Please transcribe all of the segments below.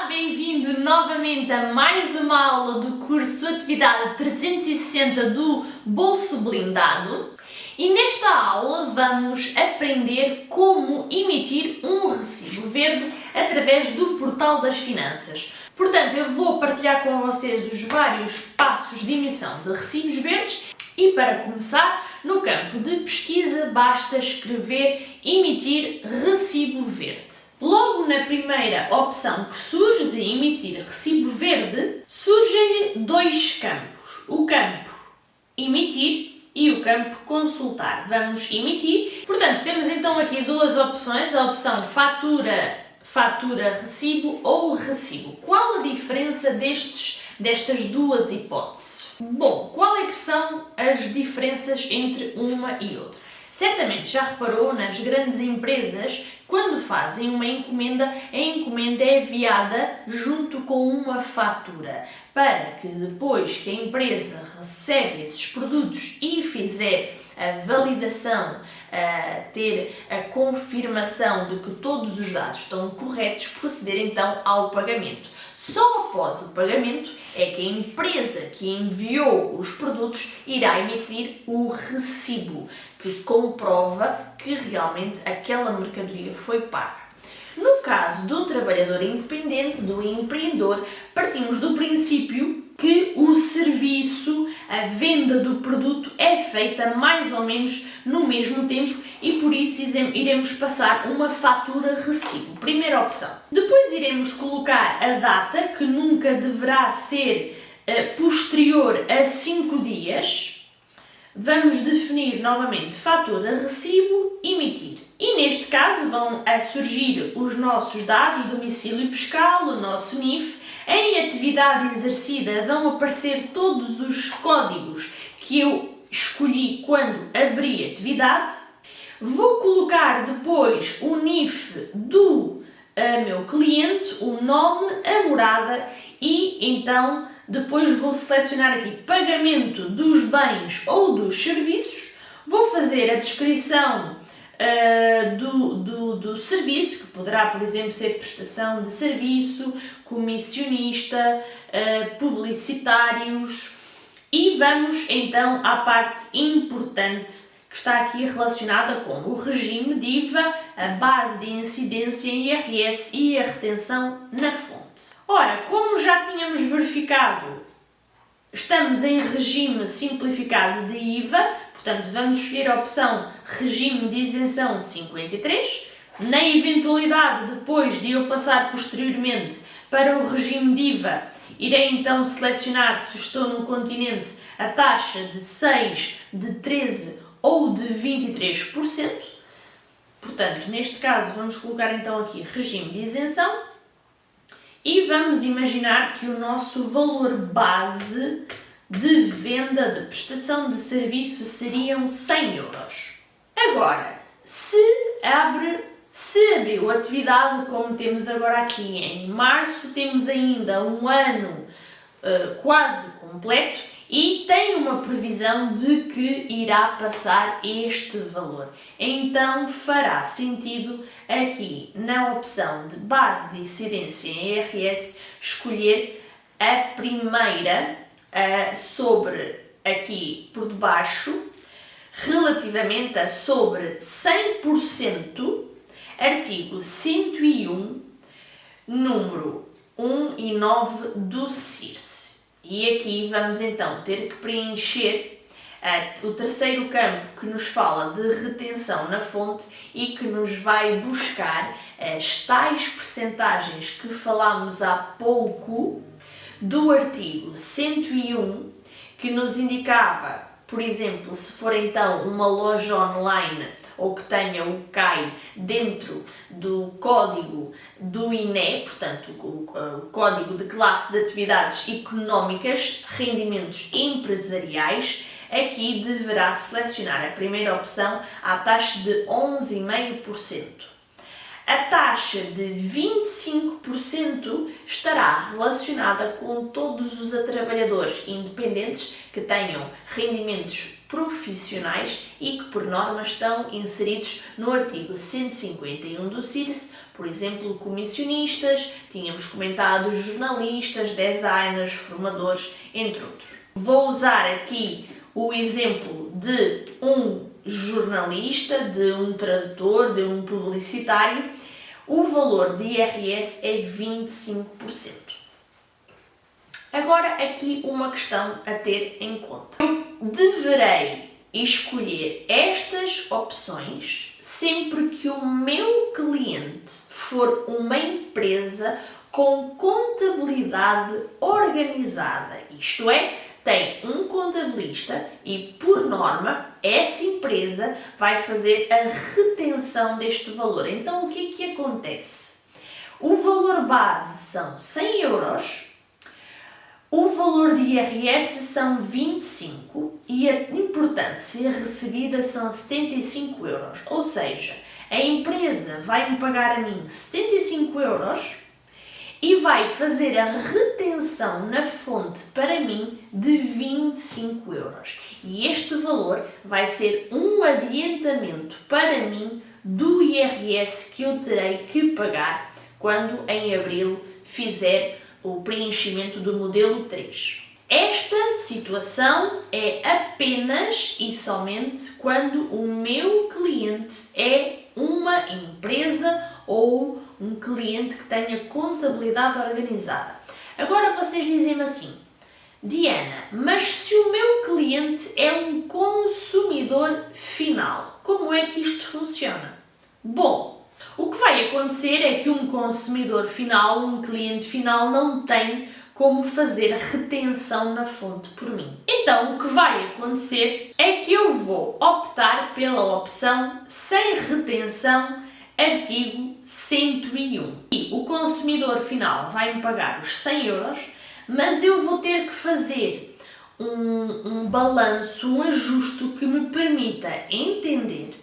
Bem-vindo novamente a mais uma aula do curso Atividade 360 do Bolso Blindado. E nesta aula vamos aprender como emitir um recibo verde através do Portal das Finanças. Portanto, eu vou partilhar com vocês os vários passos de emissão de recibos verdes e, para começar, no campo de pesquisa basta escrever emitir recibo verde. Logo na primeira opção que surge de emitir recibo verde, surgem-lhe dois campos, o campo emitir e o campo consultar. Vamos emitir. Portanto, temos então aqui duas opções, a opção fatura recibo ou recibo. Qual a diferença destas duas hipóteses? Bom, qual é que são as diferenças entre uma e outra? Certamente já reparou nas grandes empresas, quando fazem uma encomenda, a encomenda é enviada junto com uma fatura, para que depois que a empresa recebe esses produtos e fizer a validação, ter a confirmação de que todos os dados estão corretos, proceder então ao pagamento. Só após o pagamento é que a empresa que enviou os produtos irá emitir o recibo, que comprova que realmente aquela mercadoria foi paga. No caso do trabalhador independente, do empreendedor, partimos do princípio que o serviço, a venda do produto é feita mais ou menos no mesmo tempo e por isso iremos passar uma fatura-recibo. Primeira opção. Depois iremos colocar a data, que nunca deverá ser posterior a 5 dias. Vamos definir novamente fatura-recibo, emitir. E neste caso vão surgir os nossos dados, domicílio fiscal, o nosso NIF. Em atividade exercida vão aparecer todos os códigos que eu escolhi quando abri a atividade. Vou colocar depois o NIF do meu cliente, o nome, a morada e então depois vou selecionar aqui pagamento dos bens ou dos serviços. Vou fazer a descrição do serviço, que poderá, por exemplo, ser prestação de serviço, comissionista, publicitários. E vamos então à parte importante que está aqui relacionada com o regime de IVA, a base de incidência em IRS e a retenção na fonte. Ora, como já tínhamos verificado, estamos em regime simplificado de IVA, portanto, vamos escolher a opção regime de isenção 53. Na eventualidade, depois de eu passar posteriormente para o regime de IVA, irei então selecionar, se estou no continente, a taxa de 6, de 13 ou de 23%. Portanto, neste caso, vamos colocar então aqui regime de isenção e vamos imaginar que o nosso valor base de venda de prestação de serviço seriam 100 euros. Agora, se abriu atividade, como temos agora aqui em março, temos ainda um ano quase completo e tem uma previsão de que irá passar este valor. Então fará sentido aqui na opção de base de incidência em IRS escolher a primeira sobre aqui por debaixo, relativamente a sobre 100%, artigo 101, número 1 e 9 do CIRS. E aqui vamos então ter que preencher o terceiro campo que nos fala de retenção na fonte e que nos vai buscar as tais percentagens que falámos há pouco do artigo 101, que nos indicava, por exemplo, se for então uma loja online ou que tenha o CAI dentro do código do INE, portanto o código de classe de atividades económicas, rendimentos empresariais, aqui deverá selecionar a primeira opção à taxa de 11,5%. A taxa de 25% estará relacionada com todos os trabalhadores independentes que tenham rendimentos profissionais e que, por norma, estão inseridos no artigo 151 do CIRS, por exemplo, comissionistas, tínhamos comentado jornalistas, designers, formadores, entre outros. Vou usar aqui o exemplo de um jornalista, de um tradutor, de um publicitário. O valor de IRS é 25%. Agora, aqui uma questão a ter em conta. Eu deverei escolher estas opções sempre que o meu cliente for uma empresa com contabilidade organizada, isto é, tem um contabilista e, por norma, essa empresa vai fazer a retenção deste valor. Então, o que é que acontece? O valor base são 100 euros, o valor de IRS são 25 e a importância recebida são 75 euros. Ou seja, a empresa vai-me pagar a mim 75 euros e vai fazer a retenção na fonte para mim de 25 euros. E este valor vai ser um adiantamento para mim do IRS que eu terei que pagar quando em abril fizer o preenchimento do modelo 3. Esta situação é apenas e somente quando o meu cliente é uma empresa ou um cliente que tenha contabilidade organizada. Agora vocês dizem-me assim: Diana, mas se o meu cliente é um consumidor final, como é que isto funciona? Bom, o que vai acontecer é que um consumidor final, um cliente final, não tem como fazer retenção na fonte por mim. Então, o que vai acontecer é que eu vou optar pela opção sem retenção, artigo 101. E o consumidor final vai-me pagar os 100 euros, mas eu vou ter que fazer um balanço, um ajuste que me permita entender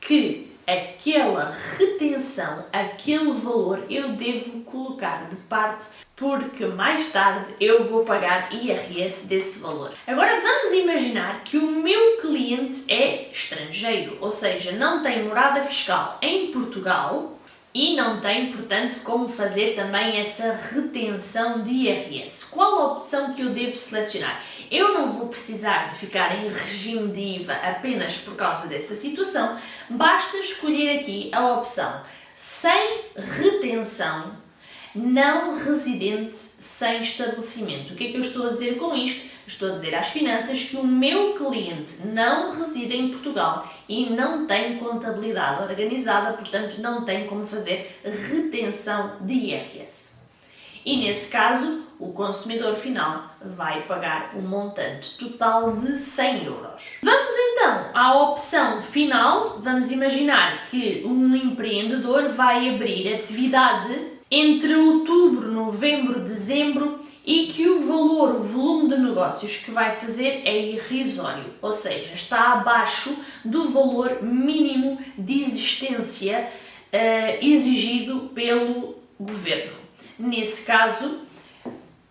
que aquela retenção, aquele valor, eu devo colocar de parte, porque mais tarde eu vou pagar IRS desse valor. Agora vamos imaginar que o meu cliente é estrangeiro, ou seja, não tem morada fiscal em Portugal e não tem, portanto, como fazer também essa retenção de IRS. Qual a opção que eu devo selecionar? Eu não vou precisar de ficar em regime de IVA apenas por causa dessa situação, basta escolher aqui a opção sem retenção, não residente sem estabelecimento. O que é que eu estou a dizer com isto? Estou a dizer às finanças que o meu cliente não reside em Portugal e não tem contabilidade organizada, portanto não tem como fazer retenção de IRS. E nesse caso, o consumidor final vai pagar um montante total de 100 euros. Vamos então à opção final. Vamos imaginar que um empreendedor vai abrir atividade entre outubro, novembro, dezembro e que o volume de negócios que vai fazer é irrisório, ou seja, está abaixo do valor mínimo de existência exigido pelo governo. Nesse caso,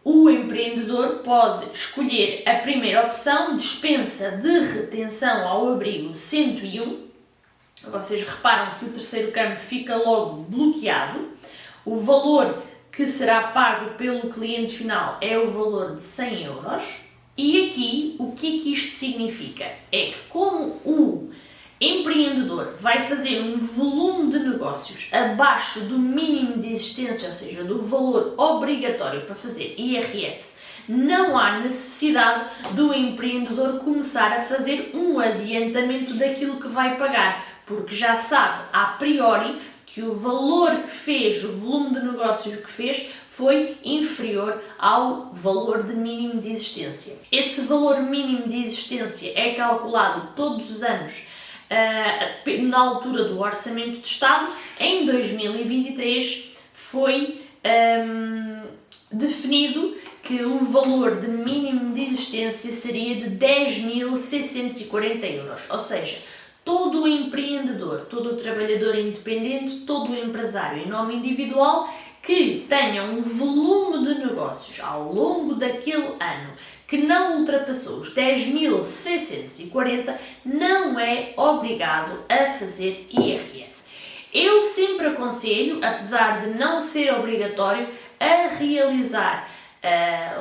o empreendedor pode escolher a primeira opção, dispensa de retenção ao abrigo 101. Vocês reparam que o terceiro campo fica logo bloqueado. O valor que será pago pelo cliente final é o valor de 100 euros. E aqui, o que é que isto significa? É que como o empreendedor vai fazer um volume de negócios abaixo do mínimo de existência, ou seja, do valor obrigatório para fazer IRS, não há necessidade do empreendedor começar a fazer um adiantamento daquilo que vai pagar, porque já sabe a priori que o valor que fez, o volume de negócios que fez, foi inferior ao valor de mínimo de existência. Esse valor mínimo de existência é calculado todos os anos na altura do Orçamento de Estado. Em 2023 foi definido que o valor de mínimo de existência seria de 10.640 euros, ou seja, todo o empreendedor, todo o trabalhador independente, todo o empresário em nome individual que tenham um volume de negócios ao longo daquele ano que não ultrapassou os 10.640, não é obrigado a fazer IRS. Eu sempre aconselho, apesar de não ser obrigatório, a realizar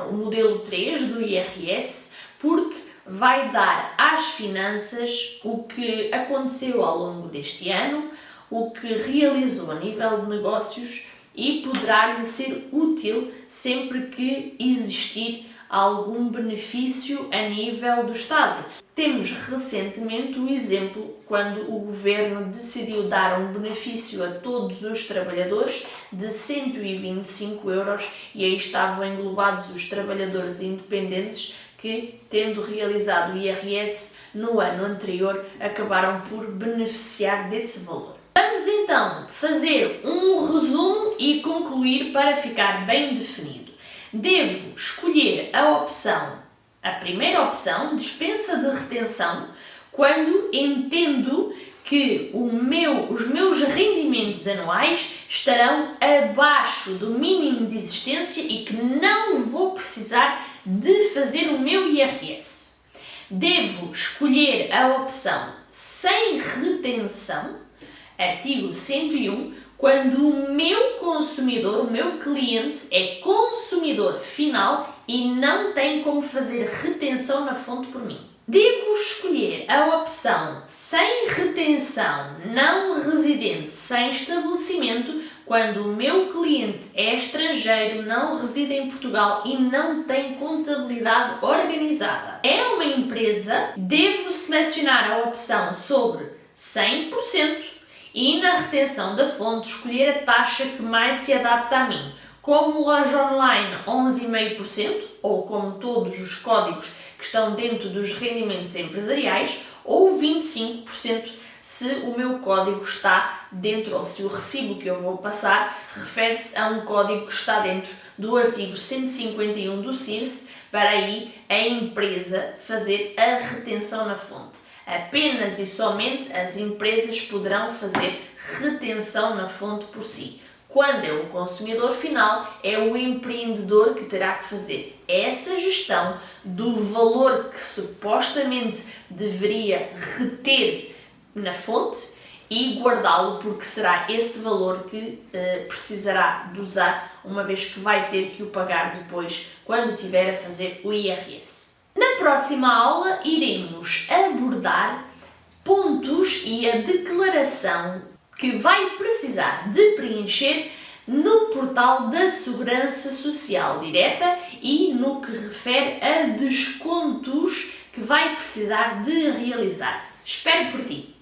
o modelo 3 do IRS, porque vai dar às finanças o que aconteceu ao longo deste ano, o que realizou a nível de negócios e poderá lhe ser útil sempre que existir algum benefício a nível do Estado. Temos recentemente o exemplo quando o Governo decidiu dar um benefício a todos os trabalhadores de 125 euros e aí estavam englobados os trabalhadores independentes que, tendo realizado o IRS no ano anterior, acabaram por beneficiar desse valor. Vamos então fazer um resumo e concluir para ficar bem definido. Devo escolher a primeira opção, dispensa de retenção, quando entendo que os meus rendimentos anuais estarão abaixo do mínimo de existência e que não vou precisar de fazer o meu IRS. Devo escolher a opção sem retenção, artigo 101, quando o meu consumidor, o meu cliente, é consumidor final e não tem como fazer retenção na fonte por mim. Devo escolher a opção sem retenção, não residente, sem estabelecimento, quando o meu cliente é estrangeiro, não reside em Portugal e não tem contabilidade organizada. É uma empresa, devo selecionar a opção sobre 100%, e na retenção da fonte escolher a taxa que mais se adapta a mim, como loja online 11,5%, ou como todos os códigos que estão dentro dos rendimentos empresariais, ou 25% se o meu código está dentro, ou se o recibo que eu vou passar refere-se a um código que está dentro do artigo 151 do CIRS, para aí a empresa fazer a retenção na fonte. Apenas e somente as empresas poderão fazer retenção na fonte por si. Quando é o consumidor final, é o empreendedor que terá que fazer essa gestão do valor que supostamente deveria reter na fonte e guardá-lo, porque será esse valor que precisará de usar, uma vez que vai ter que o pagar depois quando tiver a fazer o IRS. Na próxima aula iremos abordar pontos e a declaração que vai precisar de preencher no portal da Segurança Social Direta e no que refere a descontos que vai precisar de realizar. Espero por ti!